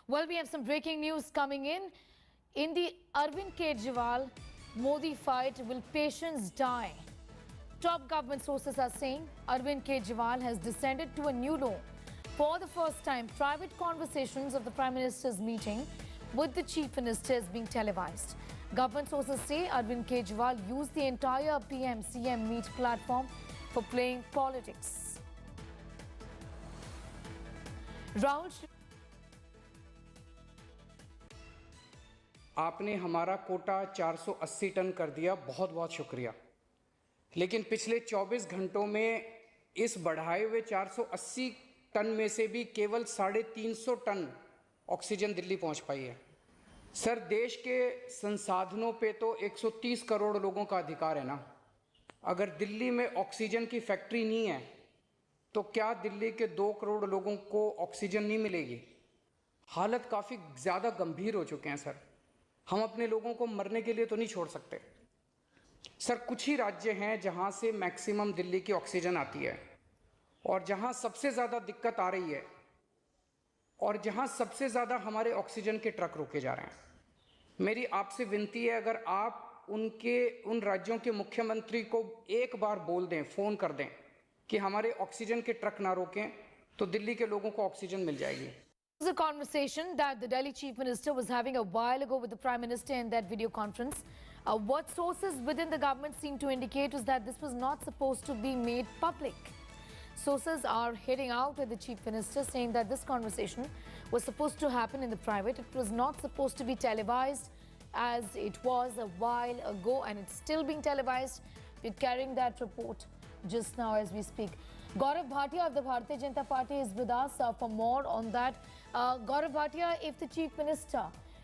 Well, we have some breaking news coming in. In the Arvind Kejriwal Modi fight, will patience die? Top government sources are saying Arvind Kejriwal has descended to a new low. For the first time, private conversations of the Prime Minister's meeting with the Chief Minister is being televised. Government sources say Arvind Kejriwal used the entire PM-CM meet platform for playing politics. Rahul, आपने हमारा Kota 480 ton कर दिया, बहुत बहुत शुक्रिया। लेकिन पिछले 24 घंटों में इस बढ़ाए हुए 480 टन में से भी केवल 350 टन ऑक्सीजन दिल्ली पहुंच पाई है। सर, देश के संसाधनों पे तो 130 करोड़ लोगों का अधिकार है ना। अगर दिल्ली में ऑक्सीजन की फैक्ट्री नहीं है तो क्या दिल्ली के 2 करोड़ लोगों को ऑक्सीजन नहीं मिलेगी? हालत काफ़ी ज़्यादा गंभीर हो चुके हैं सर। हम अपने लोगों को मरने के लिए तो नहीं छोड़ सकते। सर, कुछ ही राज्य हैं जहां से मैक्सिमम दिल्ली की ऑक्सीजन आती है और जहां सबसे ज़्यादा दिक्कत आ रही है और जहां सबसे ज़्यादा हमारे ऑक्सीजन के ट्रक रोके जा रहे हैं। मेरी आपसे विनती है, अगर आप उन राज्यों के मुख्यमंत्री को एक बार बोल दें, फ़ोन कर दें कि हमारे ऑक्सीजन के ट्रक ना रोकें, तो दिल्ली के लोगों को ऑक्सीजन मिल जाएगी। This is a conversation that the Delhi Chief Minister was having a while ago with the Prime Minister in that video conference. What sources within the government seem to indicate is that this was not supposed to be made public. Sources are heading out with the Chief Minister saying that this conversation was supposed to happen in the private. It was not supposed to be televised as it was a while ago, and it's still being televised. We're carrying that report just now as we speak. Gaurav Bhatia of the Bharatiya Janata Party is with us for more on that. Gaurav Bhatia, if the Chief Minister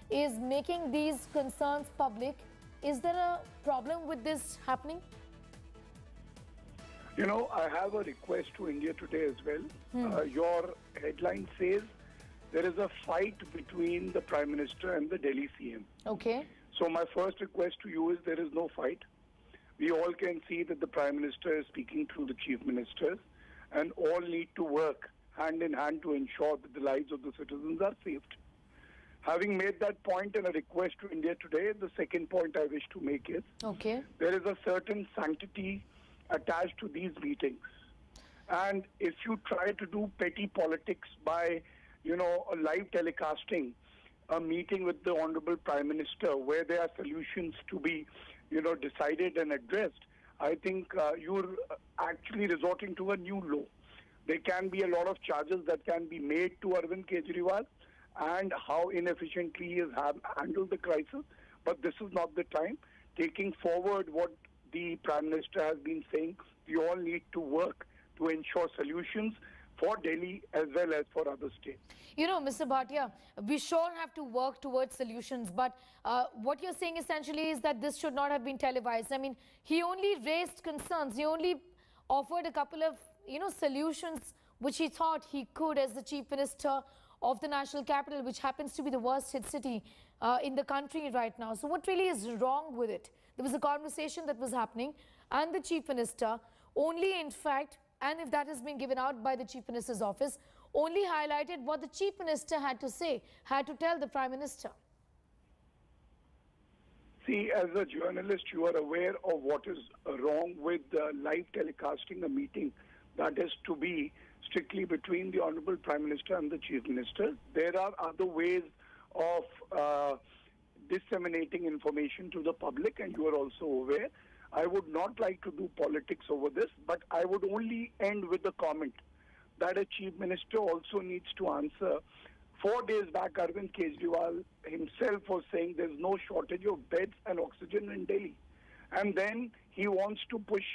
is making these concerns public, is there a problem with this happening? You know, I have a request to India Today as well. Your headline says there is a fight between the Prime Minister and the Delhi CM. Okay. So my first request to you is there is no fight. We all can see that the Prime Minister is speaking to the Chief Ministers, and all need to work hand in hand to ensure that the lives of the citizens are saved. Having made that point and a request to India Today, the second point I wish to make is there is a certain sanctity attached to these meetings. And if you try to do petty politics by, live telecasting a meeting with the Honorable Prime Minister where there are solutions to be, decided and addressed, I think you're actually resorting to a new law. There can be a lot of charges that can be made to Arvind Kejriwal and how inefficiently he has handled the crisis. But this is not the time. Taking forward what the Prime Minister has been saying, we all need to work to ensure solutions for Delhi as well as for other states. Mr. Bhatia, we sure have to work towards solutions, but what you're saying essentially is that this should not have been televised. I mean, he only raised concerns. He only offered a couple of, solutions which he thought he could as the Chief Minister of the national capital, which happens to be the worst hit city in the country right now. So what really is wrong with it? There was a conversation that was happening and the Chief Minister only, in fact, and if that has been given out by the Chief Minister's office, only highlighted what the Chief Minister had to say, had to tell the Prime Minister. See, as a journalist, you are aware of what is wrong with live telecasting a meeting that is to be strictly between the Honorable Prime Minister and the Chief Minister. There are other ways of disseminating information to the public, and you are also aware. I would not like to do politics over this, but I would only end with the comment that a Chief Minister also needs to answer. 4 days back, Arvind Kejriwal himself was saying there's no shortage of beds and oxygen in Delhi. And then he wants to push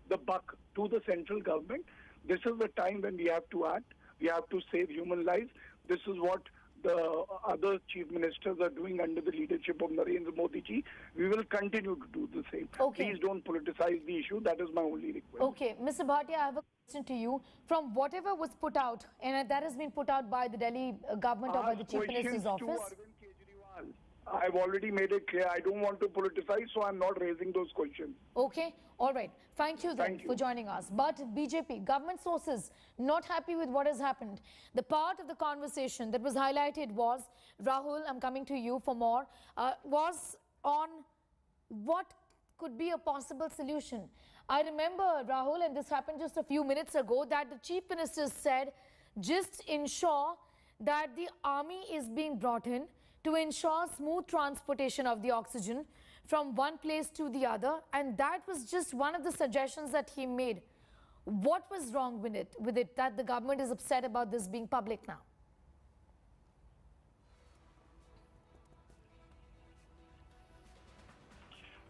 the buck to the central government. This is the time when we have to act. We have to save human lives. This is what the other chief ministers are doing under the leadership of Narendra Modi ji. We will continue to do the same. Please don't politicize the issue. That is my only request. Okay, Mr. Bhatia, I have a question to you. From whatever was put out, and that has been put out by the Delhi government or by the Chief Minister's office. I've already made it clear. I don't want to politicize, so I'm not raising those questions. Okay, all right. Thank you then Thank you. for joining us. But BJP, government sources, not happy with what has happened. The part of the conversation that was highlighted was, Rahul, I'm coming to you for more, was on what could be a possible solution. I remember, Rahul, and this happened just a few minutes ago, that the Chief Minister said, just ensure that the army is being brought in to ensure smooth transportation of the oxygen from one place to the other, and that was just one of the suggestions that he made. What was wrong with it that the government is upset about this being public now?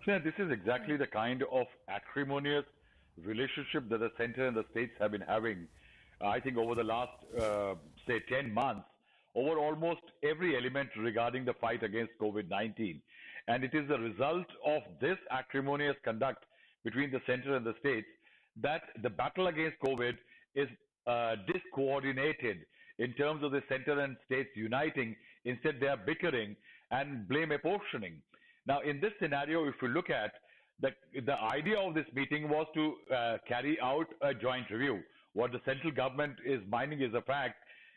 Yeah, this is exactly the kind of acrimonious relationship that the center and the states have been having, I think, over the last, say, 10 months, over almost every element regarding the fight against COVID-19. And it is the result of this acrimonious conduct between the center and the states that the battle against COVID is discoordinated in terms of the center and states uniting. Instead, they are bickering and blame apportioning. Now, in this scenario, if you look at the idea of this meeting was to carry out a joint review. What the central government is minding is the fact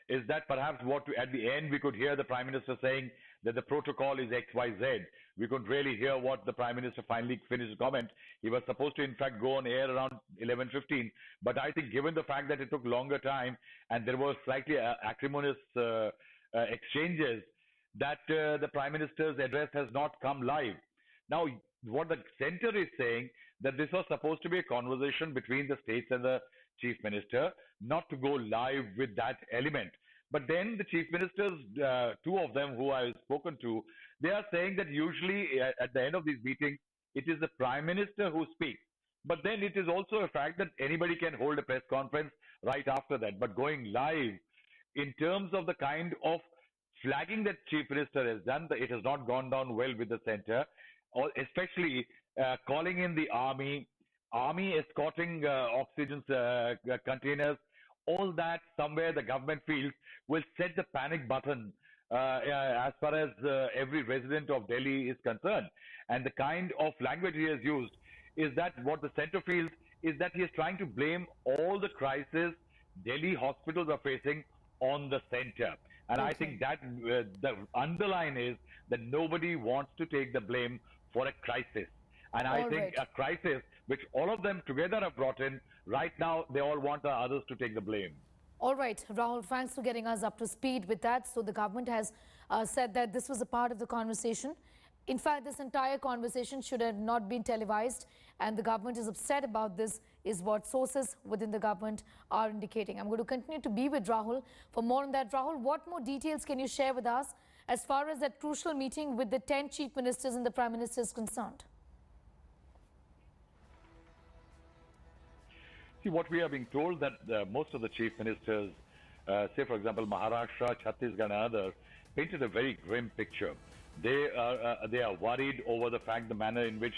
is that perhaps at the end we could hear the Prime Minister saying that the protocol is XYZ. We couldn't really hear what the Prime Minister finally finished his comment. He was supposed to in fact go on air around 11:15, but I think given the fact that it took longer time and there was slightly acrimonious exchanges, that the Prime Minister's address has not come live. Now, what the center is saying, that this was supposed to be a conversation between the states and the Chief Minister, not to go live with that element. But then the Chief Ministers, two of them who I've spoken to, they are saying that usually at the end of these meetings, it is the Prime Minister who speaks. But then it is also a fact that anybody can hold a press conference right after that. But going live, in terms of the kind of flagging that Chief Minister has done, it has not gone down well with the center, or especially calling in the army escorting oxygen containers, all that somewhere the government feels will set the panic button as far as every resident of Delhi is concerned. And the kind of language he has used is that what the center feels is that he is trying to blame all the crises Delhi hospitals are facing on the center. And I think that the underline is that nobody wants to take the blame for a crisis. And I think a crisis which all of them together have brought in, right now they all want the others to take the blame. All right, Rahul, thanks for getting us up to speed with that. So the government has said that this was a part of the conversation. In fact, this entire conversation should have not been televised, and the government is upset about this, is what sources within the government are indicating. I'm going to continue to be with Rahul for more on that. Rahul, what more details can you share with us as far as that crucial meeting with the 10 chief ministers and the Prime Minister is concerned? See, what we are being told that most of the chief ministers, say for example Maharashtra, Chhattisgarh and others, painted a very grim picture. They are worried over the fact, the manner in which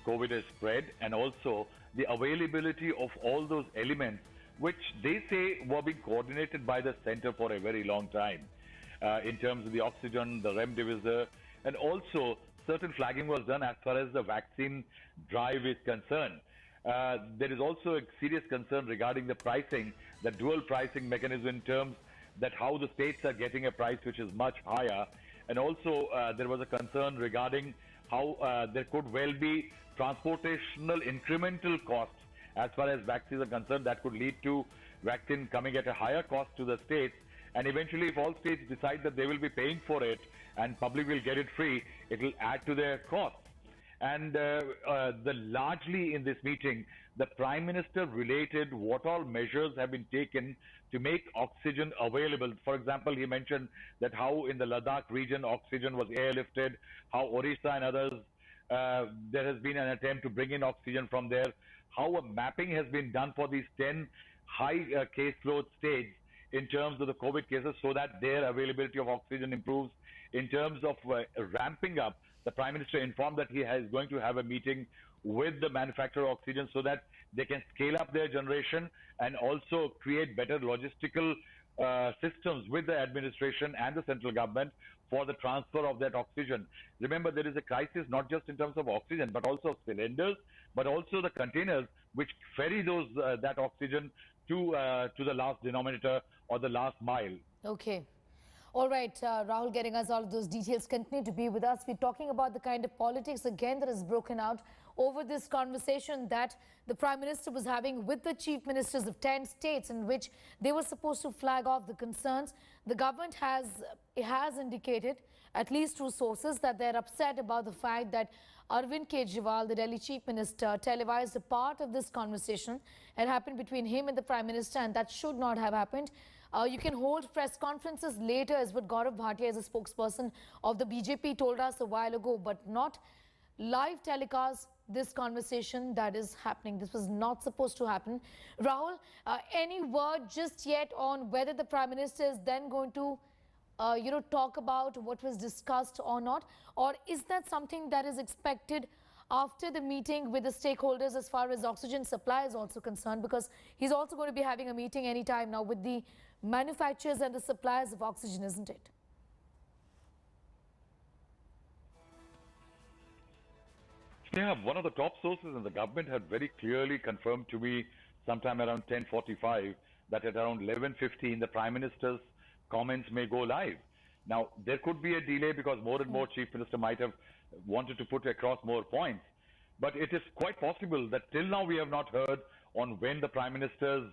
COVID has spread, and also the availability of all those elements which they say were being coordinated by the center for a very long time, in terms of the oxygen, the remdesivir, and also certain flagging was done as far as the vaccine drive is concerned. There is also a serious concern regarding the pricing, the dual pricing mechanism, in terms that how the states are getting a price which is much higher. And also there was a concern regarding how there could well be transportational incremental costs as far as vaccines are concerned, that could lead to vaccine coming at a higher cost to the states. And eventually, if all states decide that they will be paying for it and public will get it free, it will add to their costs. And largely in this meeting, the Prime Minister related what all measures have been taken to make oxygen available. For example, he mentioned that how in the Ladakh region oxygen was airlifted, how Orissa and others, there has been an attempt to bring in oxygen from there, how a mapping has been done for these 10 high caseload states in terms of the COVID cases, so that their availability of oxygen improves. In terms of ramping up, the Prime Minister informed that he is going to have a meeting with the manufacturer of oxygen so that they can scale up their generation and also create better logistical systems with the administration and the central government for the transfer of that oxygen. Remember, there is a crisis not just in terms of oxygen, but also cylinders, but also the containers which ferry those that oxygen to the last denominator or the last mile. Okay. All right, Rahul getting us all of those details. Continue to be with us. We're talking about the kind of politics again that has broken out over this conversation that the Prime Minister was having with the Chief Ministers of 10 states in which they were supposed to flag off the concerns. The government has indicated, at least through sources, that they're upset about the fact that Arvind Kejriwal, the Delhi Chief Minister, televised a part of this conversation. It happened between him and the Prime Minister, and that should not have happened. You can hold press conferences later, is what Gaurav Bhatia, as a spokesperson of the BJP, told us a while ago, but not live telecast this conversation that is happening. This was not supposed to happen. Rahul, any word just yet on whether the Prime Minister is then going to talk about what was discussed or not? Or is that something that is expected after the meeting with the stakeholders as far as oxygen supply is also concerned? Because he's also going to be having a meeting anytime now with the manufacturers and the suppliers of oxygen, isn't it? Yeah, one of the top sources in the government had very clearly confirmed to me sometime around 10:45 that at around 11:15 the Prime Minister's comments may go live. Now, there could be a delay because more and more Chief Minister might have wanted to put across more points. But it is quite possible that till now we have not heard on when the Prime Minister's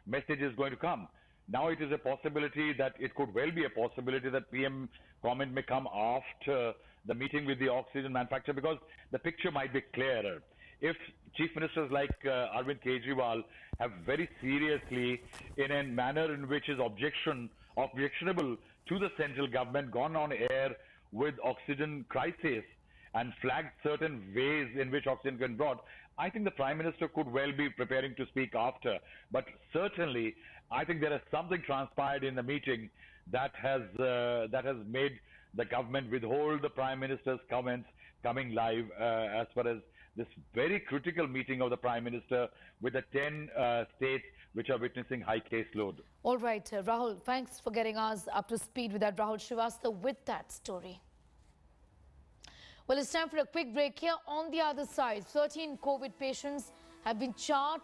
message is going to come. Now it is a possibility that it could well be a possibility that PM comment may come after the meeting with the oxygen manufacturer, because the picture might be clearer. If Chief Ministers like Arvind Kejriwal have very seriously, in a manner in which is objectionable to the central government, gone on air with oxygen crisis and flagged certain ways in which oxygen can be brought, I think the Prime Minister could well be preparing to speak after. But certainly, I think there is something transpired in the meeting that has made the government withhold the Prime Minister's comments coming live as far as this very critical meeting of the Prime Minister with the 10 states which are witnessing high caseload. All right, Rahul, thanks for getting us up to speed with that. Rahul Srivastava with that story. Well, it's time for a quick break here. On the other side, 13 COVID patients have been charged